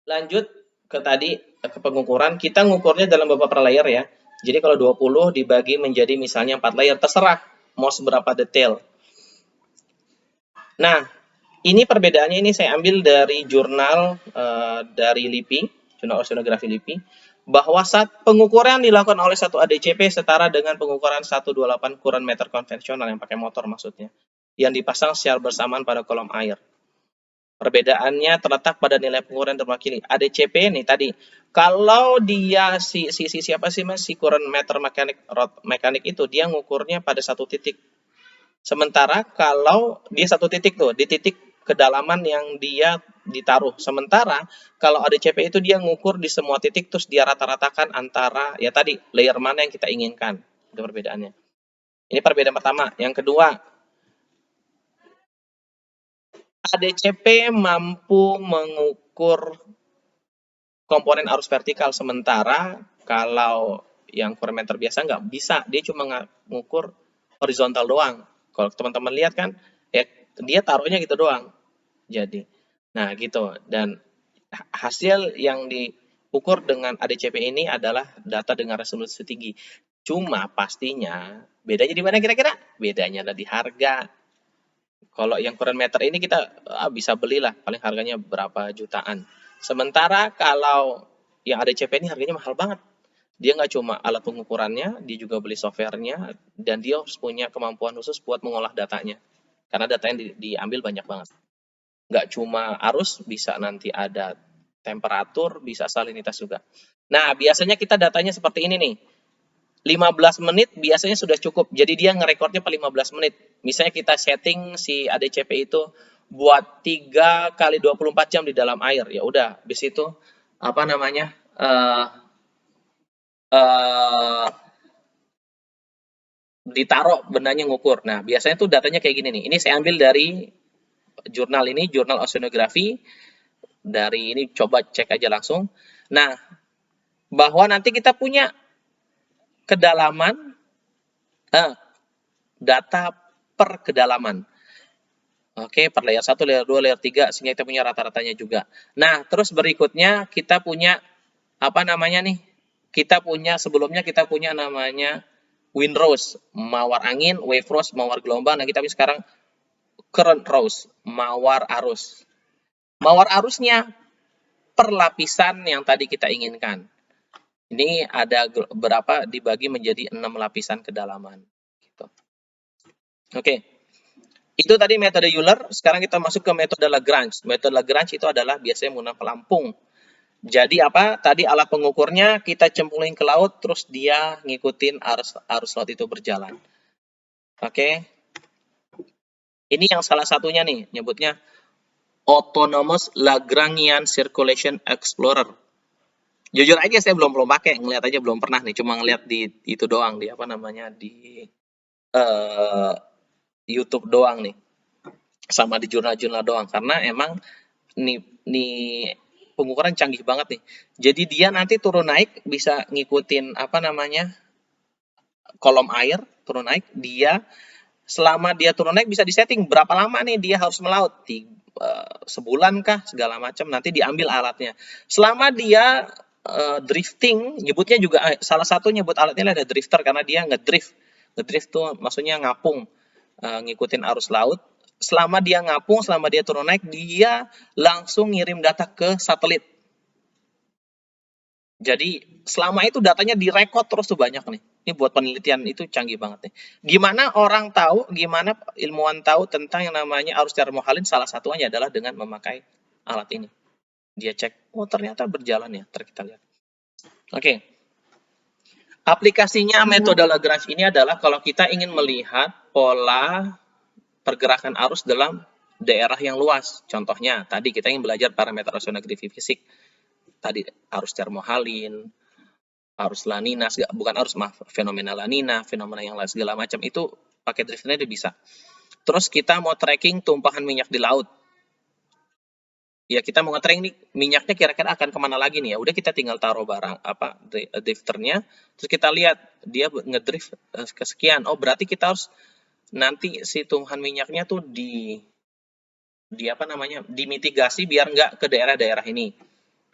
Lanjut ke tadi, ke pengukuran, kita ngukurnya dalam beberapa layer ya. Jadi kalau 20 dibagi menjadi misalnya 4 layer, terserah mau seberapa detail. Nah, ini perbedaannya ini saya ambil dari jurnal dari LIPI, Jurnal Oceanografi LIPI, bahwa saat pengukuran dilakukan oleh satu ADCP setara dengan pengukuran 128 ukuran meter konvensional yang pakai motor maksudnya, yang dipasang secara bersamaan pada kolom air. Perbedaannya terletak pada nilai pengukuran terwakili. ADCP nih tadi, kalau dia siapa sih mas si current meter mekanik rod mekanik itu dia ngukurnya pada satu titik. Sementara kalau dia satu titik tuh, di titik kedalaman yang dia ditaruh. Sementara kalau ADCP itu dia ngukur di semua titik terus dia rata-ratakan antara ya tadi layer mana yang kita inginkan. Itu perbedaannya. Ini perbedaan pertama. Yang kedua, ADCP mampu mengukur komponen arus vertikal, sementara kalau yang parameter biasa nggak bisa, dia cuma ngukur horizontal doang. Kalau teman-teman lihat kan, ya dia taruhnya gitu doang. Jadi, nah gitu. Dan hasil yang diukur dengan ADCP ini adalah data dengan resolusi tinggi. Cuma pastinya bedanya di mana kira-kira? Bedanya ada di harga. Kalau yang ukuran meter ini kita bisa belilah, paling harganya berapa jutaan. Sementara kalau yang ADCP ini harganya mahal banget. Dia nggak cuma alat pengukurannya, dia juga beli softwarenya, dan dia harus punya kemampuan khusus buat mengolah datanya. Karena data yang diambil banyak banget. Nggak cuma arus, bisa nanti ada temperatur, bisa salinitas juga. Nah, biasanya kita datanya seperti ini nih. 15 menit biasanya sudah cukup. Jadi dia ngerekornya per 15 menit. Misalnya kita setting si ADCP itu buat 3 kali 24 jam di dalam air. Ya udah, habis itu apa namanya? Uh, ditaruh bendanya ngukur. Nah, biasanya tuh datanya kayak gini nih. Ini saya ambil dari jurnal ini, jurnal oceanografi. Dari ini coba cek aja langsung. Nah, bahwa nanti kita punya kedalaman data per kedalaman. Oke, per layer 1, layer 2, layer 3, sehingga kita punya rata-ratanya juga. Nah, terus berikutnya kita punya, apa namanya nih, kita punya, sebelumnya kita punya namanya windrows, mawar angin, wave rose, mawar gelombang. Nah, kita punya sekarang current rose, mawar arus. Mawar arusnya per lapisan yang tadi kita inginkan. Ini ada berapa dibagi menjadi 6 lapisan kedalaman. Gitu. Oke. Itu tadi metode Euler, sekarang kita masuk ke metode Lagrange. Metode Lagrange itu adalah biasanya menggunakan pelampung. Jadi apa? Tadi alat pengukurnya kita cemplungin ke laut, terus dia ngikutin arus laut itu berjalan. Oke. Ini yang salah satunya nih, nyebutnya Autonomous Lagrangian Circulation Explorer. Jujur aja saya belum pakai, ngeliat aja belum pernah nih, cuma ngeliat di itu doang, di apa namanya, di YouTube doang nih. Sama di jurnal-jurnal doang, karena emang nih pengukuran canggih banget nih. Jadi dia nanti turun naik bisa ngikutin apa namanya kolom air turun naik. Dia selama dia turun naik bisa disetting berapa lama nih dia harus melaut. Sebulan kah segala macam nanti diambil alatnya. Selama dia drifting, nyebutnya juga salah satu nyebut alatnya ada drifter karena dia ngedrift. Ngedrift tuh maksudnya ngapung, ngikutin arus laut. Selama dia ngapung, selama dia turun naik, dia langsung ngirim data ke satelit. Jadi selama itu datanya direkod terus tuh banyak nih. Ini buat penelitian itu canggih banget nih. Gimana orang tahu, gimana ilmuwan tahu tentang yang namanya arus termohalin, salah satunya adalah dengan memakai alat ini. Dia cek, oh ternyata berjalan ya, kita lihat. Oke. Aplikasinya metode Lagrange ini adalah kalau kita ingin melihat pola pergerakan arus dalam daerah yang luas. Contohnya, tadi kita ingin belajar parameter oceanografi fisik. Tadi arus termohalin, arus lanina, bukan arus, maaf, fenomena lanina, fenomena yang lain segala macam itu pakai drifternya dia bisa. Terus kita mau tracking tumpahan minyak di laut. Ya kita mau nge-tracking nih minyaknya kira-kira akan kemana lagi nih ya. Udah kita tinggal taruh barang apa drifternya, terus kita lihat dia ngedrift kesekian. Oh berarti kita harus nanti si tumpahan minyaknya tuh di apa namanya dimitigasi biar nggak ke daerah-daerah ini.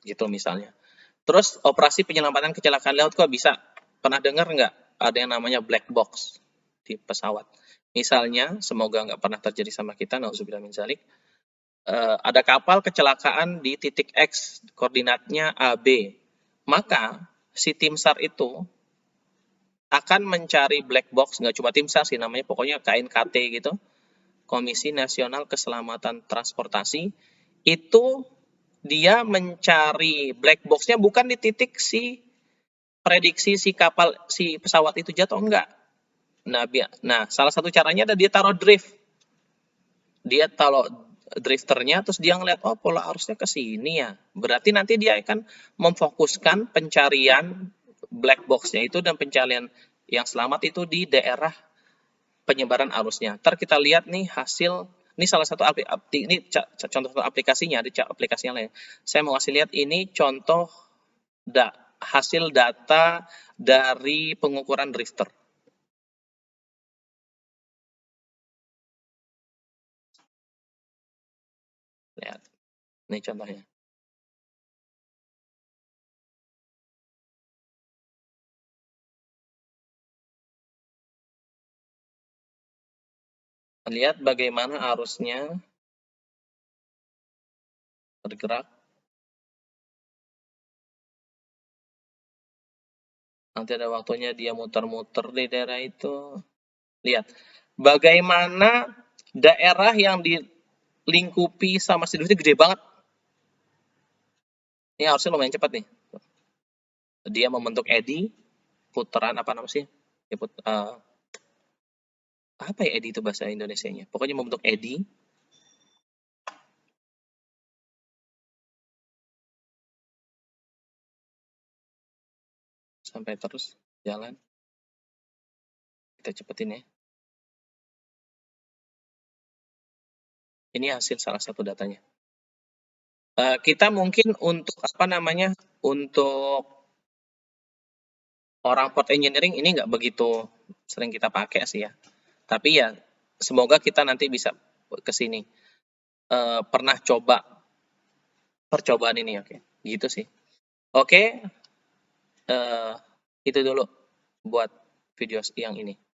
gitu misalnya. Terus operasi penyelamatan kecelakaan laut kok bisa? Pernah dengar nggak ada yang namanya black box di pesawat? Misalnya, semoga nggak pernah terjadi sama kita, nauzubillah min dzalik, ada kapal kecelakaan di titik X, koordinatnya AB. Maka si tim SAR itu akan mencari black box, nggak cuma tim SAR sih namanya, pokoknya KNKT gitu, Komisi Nasional Keselamatan Transportasi, itu dia mencari black box-nya bukan di titik si prediksi si kapal, si pesawat itu jatuh, enggak. Nah, salah satu caranya ada dia taruh drift. Dia taruh drifternya, terus dia ngeliat, oh pola arusnya ke sini ya. Berarti nanti dia akan memfokuskan pencarian black box-nya itu dan pencarian yang selamat itu di daerah penyebaran arusnya. Ntar kita lihat nih hasil, ini salah satu ini contoh aplikasinya, ada aplikasi yang lain. Saya mau kasih lihat ini contoh hasil data dari pengukuran drifter. Lihat, ini contohnya. Lihat bagaimana arusnya bergerak. Nanti ada waktunya dia muter-muter di daerah itu. Lihat, bagaimana daerah yang dilingkupi sama si drift itu gede banget. Ini harusnya lumayan cepat nih. Dia membentuk eddy, putaran apa namanya sih? Ya, apa ya eddy itu bahasa Indonesianya? Pokoknya membentuk eddy. Sampai terus jalan. Kita cepetin ya. Ini hasil salah satu datanya. Kita mungkin untuk apa namanya, untuk orang port engineering ini nggak begitu sering kita pakai sih ya. Tapi ya semoga kita nanti bisa ke sini. Pernah coba percobaan ini, oke. Gitu sih. Oke, itu dulu buat video yang ini.